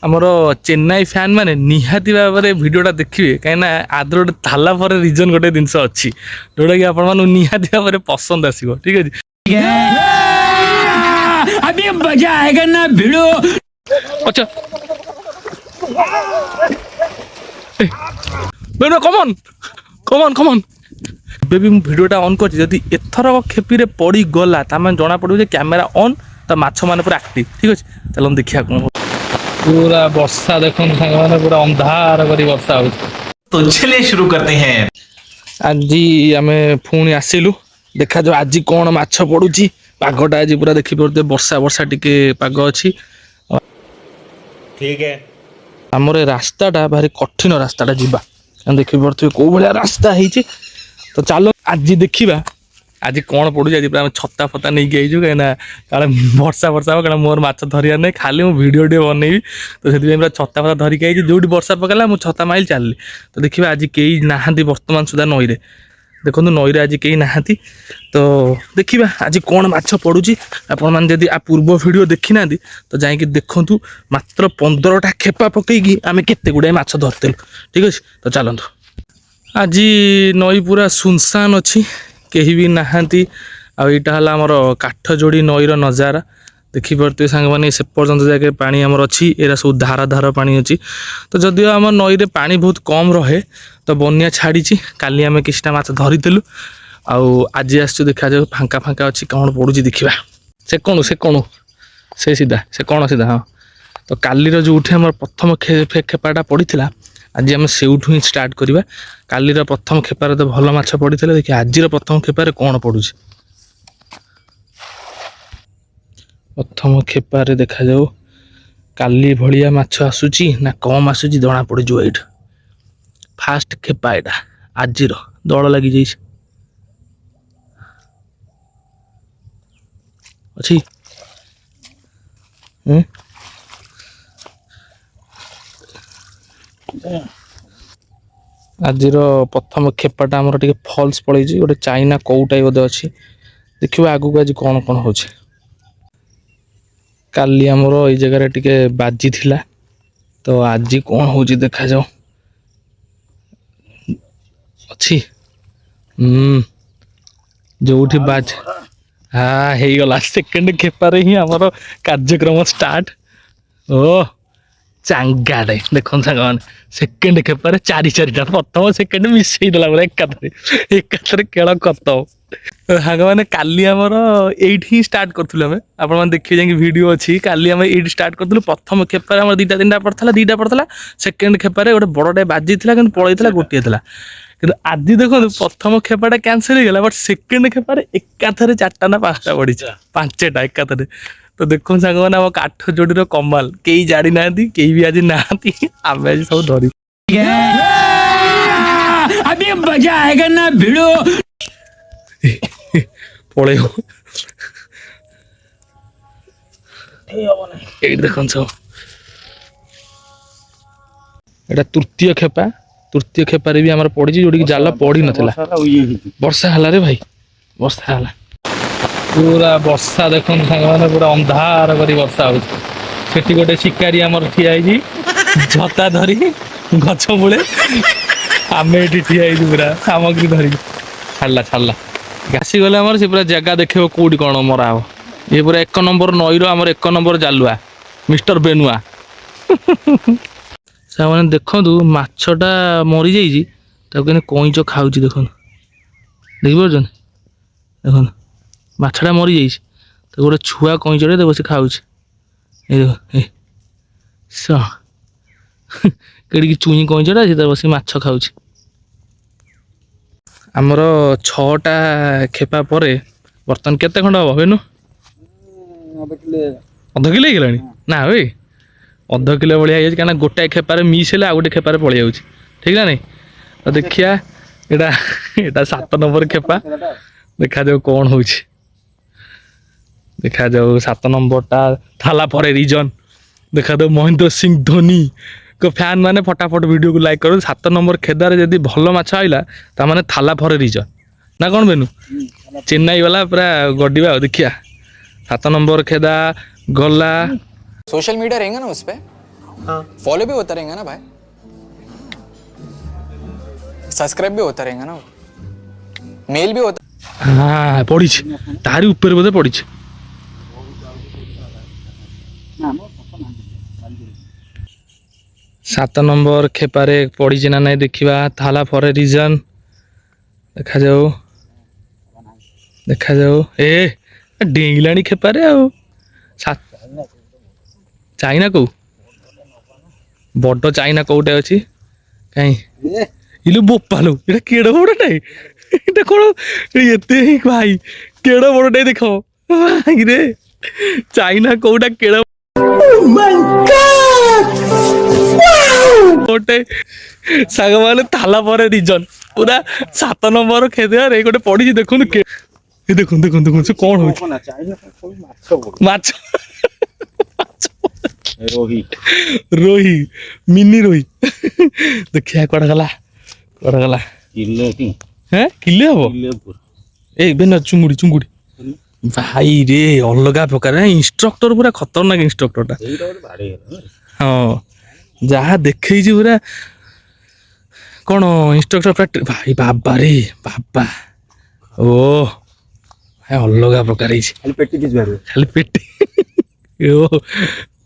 आमर चेन्नई फैन माने निहाती भाव में भिडटा देखिए कहीं आदर गोटे थाला पर रिजन गोटे जिनस अच्छी जोटा कि आप निहाती भाव में पसंद आसो ठीक है। अभी मजा आएगा ना भिड़ो। अच्छा बेनो कमन कमन कमन भी भिडटा ऑन कर जदि एथर खेपी रे पड़ी गला तामें जना पड़ो जे कैमेरा ऑन तो माछ मैंने पूरा एक्टिव ठीक अच्छे चलो देखिए कौन पूरा वर्षा देखो सारे पूरा अंधार करी वर्षा हो। तो चलिए शुरू करते हैं। आज आम पुणी आसिलु देखा जो आज कौन माछ पड़ुची पागटा आज पूरा देखी पारे वर्षा वर्षा टिके पाग अच्छी ठीक है। आमर रास्ताटा भारी कठिन रास्ताटा जीवा देखी पारे कौ भाया रास्ता है तो चलो आज देखा आज कौन पड़ू आज पूरा छता फता नहीं आईचु कहीं काले वर्षा वर्षा हो क्या मोर माछ धरियार नहीं खाली मु वीडियो टे बनईबी तो से पूरा छता फता धरिक आई जो वर्षा पकड़ा मुझे छता माइल चलली तो देखिए आज कई नहांती बर्तमान सुधा नई रे देखो नई रे आज कई नहांती तो देखिए आज कौन माछ पड़ुची आपण मैंने जदि आ पूर्व वीडियो देखी ना तो जाकि देखु मात्र 15टा खेपा पकईकी आम केते गुड़ाए माछ धरतेलु ठीक अच्छे तो चलतु आज नई पूरा सुनसान अच्छी कहीं भी नहांती आईटा आमर काठ जोड़ी नईर नजारा देखिपे सांग मैंने से पर्यंत जाके पानी आमर अच्छी एरा सब धारा धारा पानी अच्छी तो जदिव आम नई रे पानी बहुत कम रहे तो बनिया छाड़ी काली आम किछटा माछ धरीलु आज आस देखा जाऊ फांका फांका अच्छी कौन पड़ुची देखा से कौन से सीधा से कौन सीधा हाँ तो कालीर जो आम प्रथम खेपाटा पड़ा आज आम से ही स्टार्ट करवा कालीर प्रथम खेपार तो भल माछ पड़ी देखिए आज प्रथम खेपार कौन पड़ुची प्रथम खेपार देखा जाऊ काली भलिया माछ आसूची ना कम आसूची जना पड़ो ये फास्ट खेपा यहाँ आज दल लगी जाइए अच्छी आज प्रथम खेपाटा आमर टे फल्स पड़े गोटे चाइना कौटाई बोधे अच्छी देखिए आगू आज कौन कौन हो काली आमर ये जगह टे बाजी थिला तो आज कौन हो देखा जाओ अच्छी जो बाज हाँ हो गला सेकेंड खेपारे ही आमर कार्यक्रम स्टार्ट ओ चांगाटे देखो सागर सेकेंड खेपारे चारि चारिटा प्रथम सेकेंड मिसईदेला पूरा एकाथरे केड़ खत्म साग मैंने काली आमर ये स्टार्ट करूँ आम आप देखिए जाकि वीडियो अच्छी काली आम ये स्टार्ट करूँ प्रथम खेपारे आम दुटा तीन दुईटा पड़ता सेकेंड खेपारे गोटे बड़टे बाजी था कि पड़ता गोटे था कि आज देखो प्रथम खेपाटा कैंसल हो गला बट सेकेंड खेपारे एकाथरे 4टा ना 5टा पड़ी 5टा एकाथरे तो देखो सांग मैंने आम काठ जोड़ी कमाल कई जाड़ी ना कई भी आज नहांती आम आज सब धरी अभी मजा आएगा ना भिड़ो पड़े देखो सब एटा तृतीय खेपारे भी आमर पड़ी जोड़ी जाल पड़ी नाला वर्षा है रे भाई वर्षा है पूरा वर्षा देखो सारे पूरा अंधार करी वर्षा होती गोटे शिकारी आमर ठिया झता धरी गछ मूले आम ये ठिया पूरा सामग्री धरिक छाड़ा छाड़ा आसी गले आमर से पूरा जगह देखे कौटी कौन मरा हो ये पूरा 1 नंबर नईर आमर 1 नंबर जालुआ मिस्टर बेनुआ से मैंने देखु मछटा मरी जाइए कईच खाऊ देख देखिपार देख मछटा मरी जाइए तो गोटे छुआ कईचटे बस खाऊ कड़ी चुई कईचटा से बस माछ खाऊ आमर 6टा खेपा पर बर्तमान केते खंड हम बेनु अध किलो ହେଇଗଲାଣି ना भाई अध किलो भाई कहीं गोटाए खेपार मिस है गोटे खेपार पलि जाऊँ ठीक है नहीं तो देखिया एटा 7 नंबर खेपा देखा जाऊ कौन हो देखा जाऊ 7 नंबरटा थाला पर रिजन देखा दो महेंद्र सिंह धोनी को फैन माने फटाफट वीडियो को लाइक करो 7 नंबर खेदार जदि भल माछ आइला ता माने थाला फरे रिजन ना कौन बेनु चेन्नई वाला पूरा गड्डीवा देखिया 7 नंबर खेदा गला सोशल मीडिया रहेंगे ना उस पे फॉलो भी होता रहेगा ना भाई, सब्सक्राइब भी होता रहेगा ना, मेल भी होता। ହଁ ପଡ଼ିଛି ତାରି ଉପରେ ବୋଧେ ପଡ଼ିଛି। ସାତ ନମ୍ବର ଖେପାରେ ପଡ଼ିଛି ନା ନାଇଁ ଦେଖିବା। ତାଲା ଫର ରିଜନ ଦେଖାଯାଉ ଦେଖାଯାଉ। ଏ ଡେଇଁଲାଣି ଖେପାରେ ଆଉ। ଚାଇନା କୋଉ ବଡ଼ ଚାଇନା କୋଉଟେ ଅଛି କାହିଁ ଇଲୁ ବୋପାଲୁ ଏଇଟା କେଡ ବଡ଼ଟେ ଏଇଟା କଣ ଏତେ ହିଁ ଭାଇ କେଡ ବଡ଼ଟେ ଦେଖ ଭାଇରେ ଚାଇନା କୋଉଟା କେଡ ଗୋଟେ ସାଙ୍ଗମାନେ ତାଲା ପରେ ରିଜନ ପୁରା 7 ନମ୍ବର ଖେଦେଆରେ ଗୋଟେ ପଡ଼ିଛି ଦେଖନ୍ତୁ ଦେଖନ୍ତୁ ଦେଖନ୍ତୁ ଦେଖନ୍ତୁ ସେ କଣ ହଉଛି ମାଛ ରୋହି ମିନି ରୋହି ଦେଖିଆ କୁଆଡେ ଗଲା হ্যাঁ কিলে হব এই বেন চুঙ্গুড়ি চুঙ্গুড়ি ভাই রে অলগা প্রকার ইনস্ট্রক্টর পুরা খতরনাক ইনস্ট্রক্টরটা হ্যাঁ যাহা দেখেইছি পুরা কোন ইনস্ট্রক্টর প্র্যাকটিস ভাই বাবা রে বাবা ও হ্যাঁ অলগা প্রকার হইছে খালি পেটি ও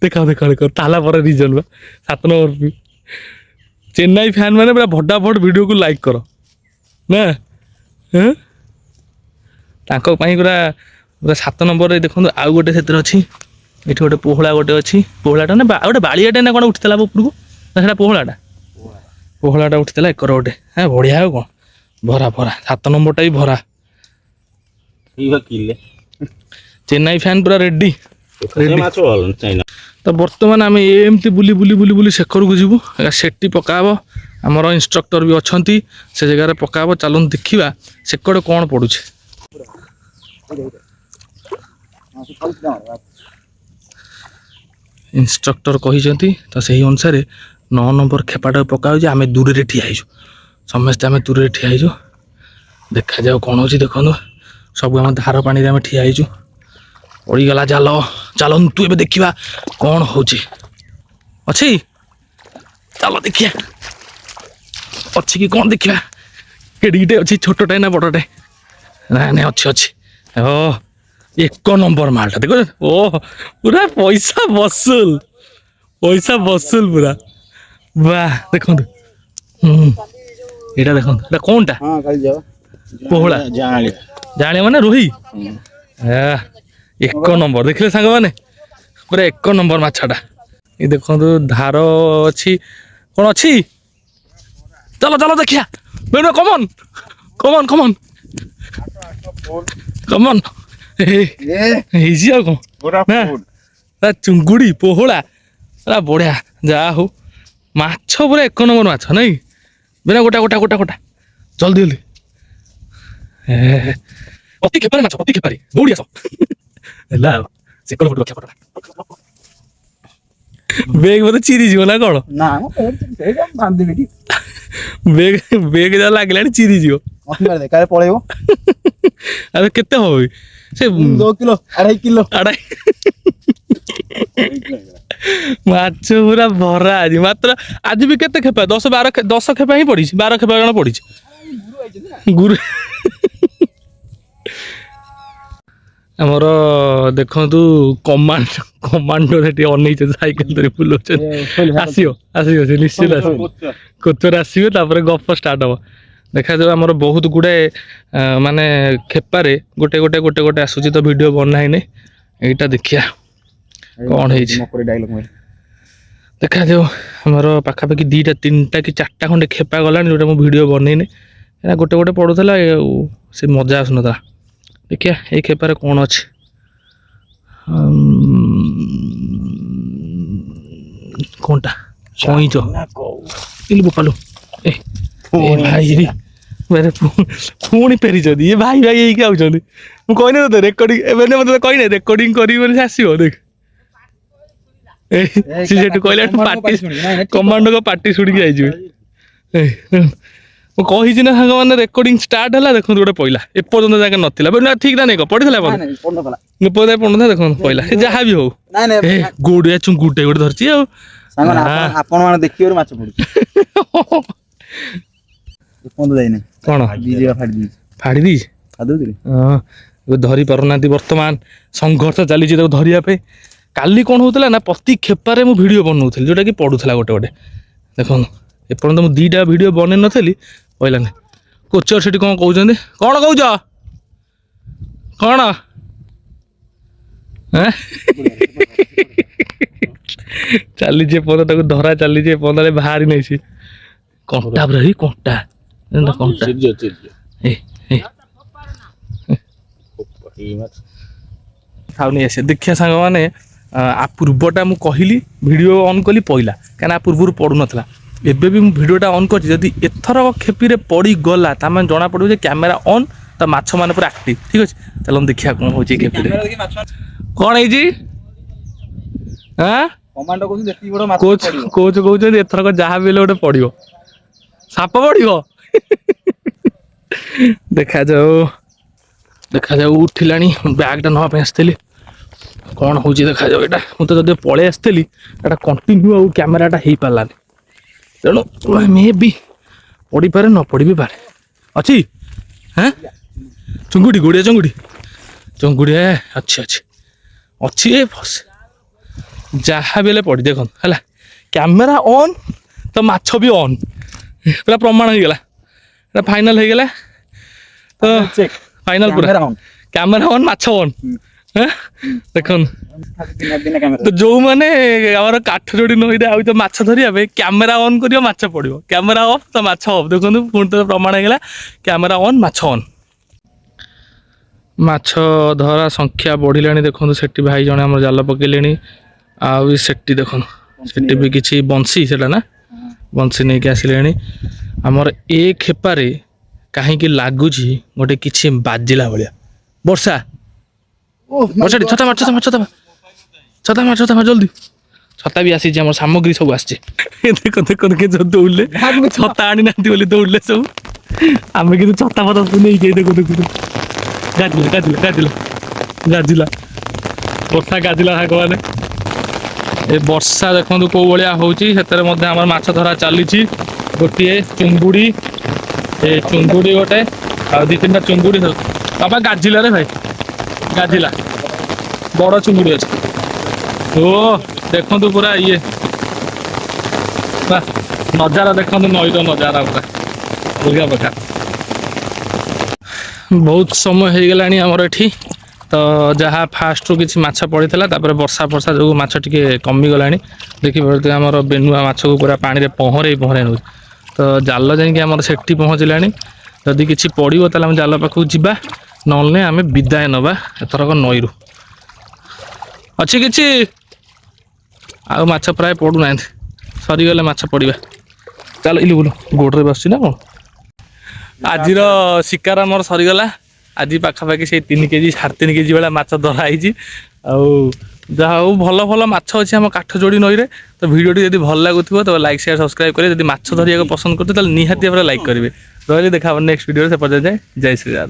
দেখাও দেখাও দেখাও তালা পরে রিজন বা 7 নম্বর ଚେନ୍ନାଇ ଫ୍ୟାନ୍ ମାନେ ପୁରା ଭଟାଭଟ ଭିଡ଼ିଓକୁ ଲାଇକ୍ କର ନା ତାଙ୍କ ପାଇଁ ପୁରା ପୁରା 7 ନମ୍ବରରେ ଦେଖନ୍ତୁ। ଆଉ ଗୋଟେ ସେଥିରେ ଅଛି ଏଠି ଗୋଟେ ପୋହଳା ଗୋଟେ ଅଛି ପୋହଳାଟା ନା ଆଉ ଗୋଟେ ବାଳିଆଟେ ନା କ'ଣ ଉଠିଥିଲା ଉପରକୁ ନା ସେଇଟା ପୋହଳାଟା ଉଠିଥିଲା ଏକର ଗୋଟେ ହଁ ବଢ଼ିଆ ଆଉ କ'ଣ ଭରା ଭରା 7 ନମ୍ବରଟା ବି ଭରା ଚେନ୍ନାଇ ଫ୍ୟାନ୍ ପୁରା ରେଡି। ତ ବର୍ତ୍ତମାନ ଆମେ ଏମିତି ବୁଲି ବୁଲି ବୁଲି ବୁଲି ସେକରକୁ ଯିବୁ ସେଠି ପକାହବ ଆମର ଇନଷ୍ଟ୍ରକ୍ଟର ବି ଅଛନ୍ତି ସେ ଜାଗାରେ ପକାହବ। ଚାଲନ୍ତୁ ଦେଖିବା ସେକଡ଼େ କ'ଣ ପଡ଼ୁଛି। ଇନଷ୍ଟ୍ରକ୍ଟର କହିଛନ୍ତି ତ ସେହି ଅନୁସାରେ 9 ନମ୍ବର ଖେପାଟାକୁ ପକାହେଉଛି। ଆମେ ଦୂରରେ ଠିଆ ହେଇଛୁ ସମସ୍ତେ ଆମେ ଦୂରରେ ଠିଆ ହେଇଛୁ ଦେଖାଯାଉ କ'ଣ ହେଉଛି ଦେଖନ୍ତୁ ସବୁ ଆମ ଧାର ପାଣିରେ ଆମେ ଠିଆ ହେଇଛୁ। ପଡ଼ିଗଲା ଜାଲ ଚାଲନ୍ତୁ ଏବେ ଦେଖିବା କ'ଣ ହେଉଛି ଅଛି ଚାଲ ଦେଖିବା ଅଛି କି କ'ଣ ଦେଖିବା କେଡ଼ିକିଟେ ଅଛି ଛୋଟଟେ ନା ବଡ଼ଟେ ନାଇଁ ନାଇଁ ଅଛି ଅଛି ଓ 1 ନମ୍ବର ମାଲଟା ଦେଖ ଓ ପୁରା ପଇସା ବସୁଲ ପୁରା ବାଃ ଦେଖନ୍ତୁ ଏଇଟା ଦେଖନ୍ତୁ ଏଇଟା କ'ଣଟା ପୋହଳା ଜାଣିବ ମାନେ ରୋହି 1 ନମ୍ବର ଦେଖିଲେ ସାଙ୍ଗମାନେ ପୁରା 1 ନମ୍ବର ମାଛଟା ଏ ଦେଖନ୍ତୁ ଧାର ଅଛି କ'ଣ ଅଛି ଚାଲ ଚାଲ ଦେଖିଆ Vena common common common common ହେଇଛି ଆଉ କ'ଣ ନା ଚୁଙ୍ଗୁଡ଼ି ପୋହଳା ପୁରା ବଢ଼ିଆ ଯାହା ହଉ ମାଛ ପୁରା 1 ନମ୍ବର ମାଛ ନାଇଁ ବେନା ଗୋଟା ଗୋଟା ଗୋଟା ଗୋଟା ଜଲ୍ଦି ଜଲ୍ଦି ଅତି ଖେପାରେ ମାଛ ଅତି ଖେପାରେ ଦୌଡ଼ି ଆସ ହେଲା ଆଉ ସେ କଲ ଫଟୋ ରକ୍ଷା ବେଗ ବୋଧେ ଚିରିଯିବ ନା କ'ଣ ବେଗ ଯା ଲାଗିଲାଣି ଚିରିଯିବ ପଳେଇବ ଆରେ କେତେ ହବ ସେ 2 କିଲୋ 2.5 କିଲୋ ମାଛ ପୁରା ଭରା ଆଜି ମାତ୍ର ଆଜି ବି କେତେ ଖେପା 10 ଖେପା ହିଁ ପଡ଼ିଛି 12 ଖେପା ଜଣ ପଡ଼ିଛି ଗୁରୁ ଆମର ଦେଖନ୍ତୁ କମାଣ୍ଡୋ ସେଠି ଅନେଇଛ ସାଇକେଲ ଧରି ବୁଲଉଛନ୍ତି ଆସିବ ସେ ନିଶ୍ଚିତ ଆସିବ କୋଚର ଆସିବେ ତାପରେ ଗପ ଷ୍ଟାର୍ଟ ହବ ଦେଖାଯାଉ। ଆମର ବହୁତ ଗୁଡ଼ାଏ ମାନେ ଖେପାରେ ଗୋଟେ ଗୋଟେ ଗୋଟେ ଗୋଟେ ଆସୁଛି ତ ଭିଡ଼ିଓ ବନା ହେଇନି ଏଇଟା ଦେଖିବା କ'ଣ ହେଇଛି ଦେଖାଯାଉ। ଆମର ପାଖାପାଖି 2ଟା 3ଟା କି 4ଟା ଖଣ୍ଡେ ଖେପା ଗଲାଣି ଯେଉଁଟା ମୁଁ ଭିଡ଼ିଓ ବନେଇନି ଏଇଟା ଗୋଟେ ଗୋଟେ ପଡ଼ୁଥିଲା ଆଉ ସେ ମଜା ଆସୁନଥିଲା। ଦେଖିବା ଏଇ ଖେପାରେ କ'ଣ ଅଛି କ'ଣଟା କଇଁଚ ଇଲି ବୋପାଲୁ ଏ ଭାଇ ପୁଣି ଫେରିଛନ୍ତି ଇଏ ଭାଇ ହେଇକି ଆଉଛନ୍ତି ମୁଁ କହିନି ତତେ ରେକର୍ଡିଂ ଏବେ ମତେ କହିନେ ରେକର୍ଡିଂ କରିବି ବୋଲି ସେ ଆସିବ ଦେଖ ସେ ସେଠୁ କହିଲା ପାଟି କମାଣ୍ଡୋଙ୍କ ପାଟି ଶୁଣିକି ଯାଇଯିବେ ମୁଁ କହିଛି ନା ସାଙ୍ଗମାନେ ରେକର୍ଡିଂ ଷ୍ଟାର୍ଟ ହେଲା ଦେଖନ୍ତୁ ଗୋଟେ ପଇଲା ଏପର୍ଯ୍ୟନ୍ତ ଯାକେ ନଥିଲା ଠିକ ନା ନାଇଁ ପଡ଼ିଥିଲା ପଡ଼ିନଥିଲା ଦେଖନ୍ତୁ ପଇଲା ସେ ଯାହା ବି ହଉ ଗୋଡ଼ିଆ ଚୁଙ୍ଗୁଟେ ଗୋଟେ ଧରିଛି ଆଉ ସାଙ୍ଗମାନେ ଆପଣ ମାନେ ଦେଖିବାରୁ ମାଛ ପଡୁଛି ଏପର୍ଯ୍ୟନ୍ତ ଯାଇନି କଣ ଫାଡ଼ି ଦେଇଛି ହଁ ଏବେ ଧରି ପାରୁନାହାନ୍ତି। ବର୍ତ୍ତମାନ ସଂଘର୍ଷ ଚାଲିଛି ତାକୁ ଧରିବା ପାଇଁ। କାଲି କ'ଣ ହଉଥିଲା ନା ପ୍ରତି ଖେପାରେ ମୁଁ ଭିଡ଼ିଓ ବନଉଥିଲି ଯେଉଁଟାକି ପଡ଼ୁଥିଲା ଗୋଟେ ଗୋଟେ। ଦେଖନ୍ତୁ ଏପର୍ଯ୍ୟନ୍ତ ମୁଁ 2ଟା ଭିଡ଼ିଓ ବନେଇ ନଥିଲି କହିଲାନି। କୋଚର ସେଠି କ'ଣ କହୁଛନ୍ତି? କ'ଣ କହୁଛ? କ'ଣ ଚାଲିଛି ଏପର୍ଯ୍ୟନ୍ତ ତାକୁ ଧରା ଚାଲିଛି ଏପର୍ଯ୍ୟନ୍ତ ବାହାରି ନାହିଁ ସେ। କଣ୍ଟା ପୁରା କଣ୍ଟା କଣ୍ଟା ଖାଉନି ଆସେ। ଦେଖିବା ସାଙ୍ଗମାନେ ଆ ପୂର୍ବଟା ମୁଁ କହିଲି ଭିଡ଼ିଓ ଅନ୍ କଲି ପଇଲା କାହିଁକିନା ଆ ପୂର୍ବରୁ ପଡ଼ୁନଥିଲା। ଏବେ ବି ମୁଁ ଭିଡ଼ିଓଟା ଅନ୍ କରିଛି। ଯଦି ଏଥର ଖେପିରେ ପଡ଼ିଗଲା ତାମାନେ ଜଣାପଡ଼ିବ ଯେ କ୍ୟାମେରା ଅନ୍ ତ ମାଛ ମାନେ ପୁରା ଆକ୍ଟିଭ୍। ଠିକ୍ ଅଛି ଚାଲ ଦେଖିବା କ'ଣ ହେଉଛି ଖେପିରେ। କ'ଣ ହେଇଛି? କୋଚ୍ କହୁଛନ୍ତି ଏଥରକ ଯାହା ବି ହେଲେ ଗୋଟେ ପଡ଼ିବ। ସାପ ପଡ଼ିବ ଦେଖାଯାଉ ଉଠିଲାଣି। ବ୍ୟାଗ୍ଟା ନେବା ପାଇଁ ଆସିଥିଲି କ'ଣ ହେଉଛି ଦେଖାଯାଉ। ଏଇଟା ମୁଁ ତ ଯଦି ପଳେଇ ଆସିଥିଲି ଏଇଟା କଣ୍ଟିନ୍ୟୁ ଆଉ କ୍ୟାମେରାଟା ହେଇପାରିଲାନି। ତେଣୁ ମେ ବି ପଡ଼ିପାରେ ନ ପଡ଼ି ବି ପାରେ। ଅଛି ହଁ ଚୁଙ୍ଗୁଡ଼ି ଗୋଡ଼ିଆ ଚୁଙ୍ଗୁଡ଼ି ଅଛି ଯାହା ବି ହେଲେ ପଡ଼ି। ଦେଖନ୍ତୁ ହେଲା କ୍ୟାମେରା ଅନ୍ ତ ମାଛ ବି ଅନ୍ ପୁରା ପ୍ରମାଣ ହେଇଗଲା। ଏଇଟା ଫାଇନାଲ୍ ହେଇଗଲା ତ ଫାଇନାଲ୍ ପୁରା କ୍ୟାମେରା ଅନ୍ ମାଛ ଅନ୍। ଦେଖନ୍ତୁ ତ ଯୋଉମାନେ ଆମର କାଠ ଯୋଡ଼ି ନଈରେ ଆଉ ତ ମାଛ ଧରିବା ପାଇଁ କ୍ୟାମେରା ଅନ୍ କରିବ ମାଛ ପଡ଼ିବ, କ୍ୟାମେରା ଅଫ୍ ତ ମାଛ ଅଫ୍। ଦେଖନ୍ତୁ ପୁଣି ତ ପ୍ରମାଣ ହେଇଗଲା କ୍ୟାମେରା ଅନ୍ ମାଛ ଅନ୍। ମାଛ ଧରା ସଂଖ୍ୟା ବଢ଼ିଲାଣି। ଦେଖନ୍ତୁ ସେଠି ଭାଇ ଜଣେ ଆମର ଜାଲ ପକେଇଲେଣି। ଆଉ ସେଠି ଦେଖନ୍ତୁ ସେଠି ବି କିଛି ବଂଶୀ ସେଟା ନା ବଂଶୀ ନେଇକି ଆସିଲେଣି। ଆମର ଏ ଖେପାରେ କାହିଁକି ଲାଗୁଛି ଗୋଟେ କିଛି ବାଜିଲା ଭଳିଆ। ବର୍ଷା ଛତା ମାର ଜଲ୍ଦି। ଛତା ବି ଆସିଛି ଆମର ସାମଗ୍ରୀ ସବୁ ଆସିଛି। ଦେଖନ୍ତୁ କିଏ ସବୁ ଦୌଡ଼ିଲେ ଛତା ଆଣିନାହାନ୍ତି ବୋଲି ଦୌଡ଼ିଲେ ସବୁ। ଆମେ କିନ୍ତୁ ଛତା ଫତା ସବୁ ନେଇକି ଦେଖନ୍ତୁ ଗାଜିଲା ବର୍ଷା ଗାଜିଲା ସାଙ୍ଗମାନେ। ଏ ବର୍ଷା ଦେଖନ୍ତୁ କୋଉ ଭଳିଆ ହେଉଛି। ସେଥିରେ ମଧ୍ୟ ଆମର ମାଛ ଧରା ଚାଲିଛି। ଗୋଟିଏ ଚୁଙ୍ଗୁଡ଼ି ଗୋଟେ ଆଉ 2-3ଟା ଚୁଙ୍ଗୁଡ଼ି ବାବା ଗାଜିଲା ରେ ଭାଇ ଗାଜିଲା। ବଡ଼ ଚୁଙ୍ଗୁଡ଼ି ଅଛି। ଓ ଦେଖନ୍ତୁ ପୁରା ଇଏ ନଜାରା ଦେଖନ୍ତୁ ନଈର ନଜାରା ପୁରା ଅଲଗା ପ୍ରକାର। ବହୁତ ସମୟ ହେଇଗଲାଣି ଆମର ଏଠି ତ ଯାହା ଫାଷ୍ଟରୁ କିଛି ମାଛ ପଡ଼ିଥିଲା ତାପରେ ବର୍ଷା ଯୋଗୁଁ ମାଛ ଟିକେ କମିଗଲାଣି। ଦେଖିପାରୁଥିବେ ଆମର ବେନୁଆ ମାଛକୁ ପୁରା ପାଣିରେ ପହଁରେଇ ନେଉଛି। ତ ଜାଲ ଯାଇକି ଆମର ସେଠି ପହଞ୍ଚିଲାଣି। ଯଦି କିଛି ପଡ଼ିବ ତାହେଲେ ଆମେ ଜାଲ ପାଖକୁ ଯିବା, ନହେଲେ ଆମେ ବିଦାୟ ନେବା ଏଥରକ ନଈରୁ। ଅଛି କିଛି ଆଉ ମାଛ ପ୍ରାୟ ପଡ଼ୁନାହାନ୍ତି, ସରିଗଲେ ମାଛ ପଡ଼ିବା। ଚାଲ ଇଲୁ ଗୋଡ଼ରେ ବସୁଛି ନା କ'ଣ। ଆଜିର ଶିକାର ଆମର ସରିଗଲା। ଆଜି ପାଖାପାଖି ସେଇ 3 କେଜି 3.5 କେଜି ଭଳିଆ ମାଛ ଧରା ହେଇଛି। ଆଉ ଯାହା ହଉ ଭଲ ମାଛ ଅଛି ଆମ କାଠ ଯୋଡ଼ି ନଈରେ। ତ ଭିଡ଼ିଓଟି ଯଦି ଭଲ ଲାଗୁଥିବ ତ ଲାଇକ୍ ସେୟାର ସବସ୍କ୍ରାଇବ୍ କରିବେ। ଯଦି ମାଛ ଧରିବାକୁ ପସନ୍ଦ କରୁଥିବେ ତାହେଲେ ନିହାତି ଭାବରେ ଲାଇକ୍ କରିବେ। ରହିଲେ ଦେଖା ହେବ ନେକ୍ସଟ ଭିଡ଼ିଓରେ। ସେ ପର୍ଯ୍ୟନ୍ତ ଜୟ ଶ୍ରୀରାମ।